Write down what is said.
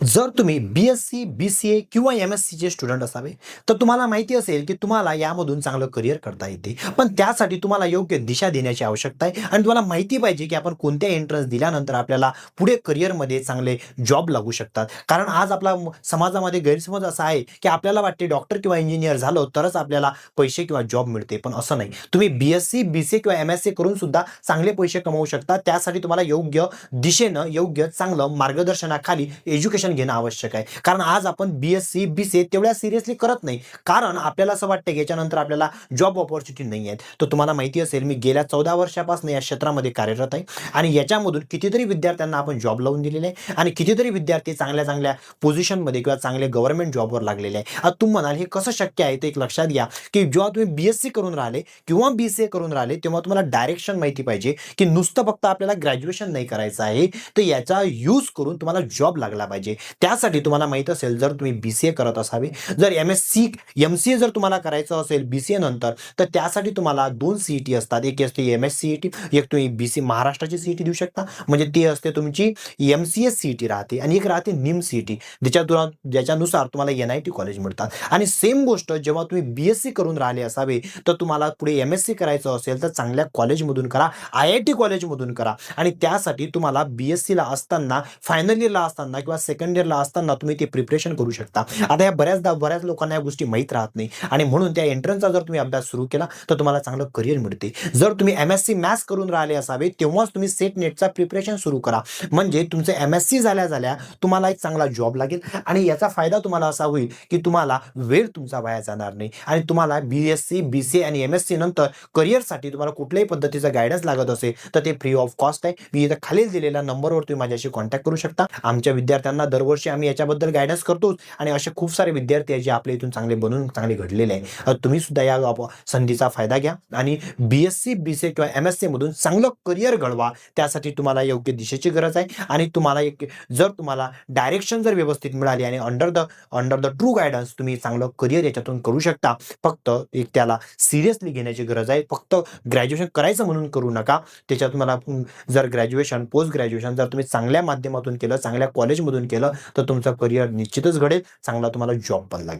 जर तुम्ही BSc, BCA किंवा एम-एस-सीचे स्टुडंट असावे, तर तुम्हाला माहिती असेल, की तुम्हाला यामधून चांगलं करियर करता येते. पण त्यासाठी तुम्हाला योग्य दिशा देण्याची आवश्यकता आहे आणि तुम्हाला माहिती पाहिजे, की आपण कोणत्या एंट्रन्स दिल्यानंतर आपल्याला पुढे करियरमध्ये चांगले जॉब लागू शकतात. कारण आज आपला समाजामध्ये गैरसमज असा आहे, की आपल्याला वाटते डॉक्टर किंवा इंजिनिअर झालो तरच आपल्याला पैसे किंवा जॉब मिळते. पण असं नाही. तुम्ही बी-एस-सी, बी-सी-ए किंवा एम-एस-सी करून सुद्धा चांगले पैसे कमवू शकता. त्यासाठी तुम्हाला योग्य दिशेनं, योग्य चांगलं मार्गदर्शनाखाली एज्युकेशन घेणं आवश्यक आहे. कारण आज आपण बी-एस-सी, बी-सी-ए तेवढ्या सिरियसली करत नाही. कारण आपल्याला असं वाटतं की याच्यानंतर आपल्याला जॉब अपॉर्च्युनिटी नाही आहेत. तर तुम्हाला माहिती असेल मी गेल्या 14 वर्षापासून या क्षेत्रामध्ये कार्यरत आहे आणि याच्यामधून कितीतरी विद्यार्थ्यांना आपण जॉब लावून दिलेले आहे आणि कितीतरी विद्यार्थी चांगल्या-चांगल्या पोझिशनमध्ये किंवा चांगले गव्हर्नमेंट जॉबवर लागलेले आहे. आता तुम्ही म्हणाल हे कसं शक्य आहे? तर एक लक्षात घ्या, की जेव्हा तुम्ही बी-एस-सी करून राहिले किंवा बी-सी-ए करून राहिले, तेव्हा तुम्हाला डायरेक्शन माहिती पाहिजे, की नुसतं फक्त आपल्याला ग्रॅज्युएशन नाही करायचं आहे, तर याचा यूज करून तुम्हाला जॉब लागला पाहिजे. त्यासाठी तुम्हाला माहीत असेल जर तुम्ही बी-सी-ए करत असावे, जर एम-एस-सी, एम-सी-ए जर तुम्हाला करायचं असेल बी-सी-ए नंतर, तर त्यासाठी तुम्हाला 2 सी-ई-टी असतात. एक असते एम-एस-सी-ई-टी, एक तुम्ही बी-सी महाराष्ट्राची सी-ई-टी देऊ शकता. म्हणजे ती असते तुमची एम-सी-एस सी-ई-टी राहते आणि एक राहते निम सी-ई-टी. ज्याच्यानुसार तुम्हाला एन-आय-टी कॉलेज मिळतात. आणि सेम गोष्ट जेव्हा तुम्ही बी-एस-सी करून राहिले असावे, तर तुम्हाला पुढे एम-एस-सी करायचं असेल तर चांगल्या कॉलेजमधून करा, आय-आय-टी कॉलेजमधून करा आणि त्यासाठी तुम्हाला बी-एस-सीला असताना, फायनल इयरला असताना किंवा सेकंड इयरला असताना तुम्ही ते प्रिपरेशन करू शकता. आता या बऱ्याच लोकांना या गोष्टी माहीत राहत नाही आणि म्हणून त्या एंट्रन्सचा जर तुम्ही अभ्यास सुरू केला, तर तुम्हाला चांगलं करियर मिळते. जर तुम्ही एम-एस-सी मॅथ्स करून राहिले असावे, तेव्हाच तुम्ही सेट नेटचा प्रिपरेशन सुरू करा. म्हणजे तुमचं एम-एस-सी झाल्या तुम्हाला एक चांगला जॉब लागेल आणि याचा फायदा तुम्हाला असा होईल, की तुम्हाला वेळ तुमचा वाया जाणार नाही आणि तुम्हाला बी-एस-सी, बी-सी-ए आणि एम-एस-सी नंतर करियरसाठी तुम्हाला कुठल्याही पद्धतीचा गाईडन्स लागत असेल, तर ते फ्री ऑफ कॉस्ट आहे. मी इथं खालील दिलेल्या नंबरवर तुम्ही माझ्याशी कॉन्टॅक्ट करू शकता. आमच्या विद्यार्थ्यांना दरवर्षी आम्ही याच्याबद्दल गाईडन्स करतोच आणि असे खूप सारे विद्यार्थी आहेत जे आपल्या इथून चांगले बनून चांगले घडलेले आहे. तुम्ही सुद्धा या संधीचा फायदा घ्या आणि बी-एस-सी, बी-सी-ए किंवा एम-एस-सी मधून चांगलं करियर घडवा. त्यासाठी तुम्हाला योग्य दिशेची गरज आहे आणि तुम्हाला एक जर तुम्हाला डायरेक्शन जर व्यवस्थित मिळाली आणि अंडर द ट्रू गाईडन्स तुम्ही चांगलं करियर याच्यातून करू शकता. फक्त एक त्याला सिरियसली घेण्याची गरज आहे. फक्त ग्रॅज्युएशन करायचं म्हणून करू नका. त्याच्यात तुम्हाला जर ग्रॅज्युएशन, पोस्ट ग्रॅज्युएशन जर तुम्ही चांगल्या माध्यमातून केलं, चांगल्या कॉलेजमधून केलं, तर तुमचं करियर निश्चितच घडेल. चांगला तुम्हाला जॉब पण लागेल.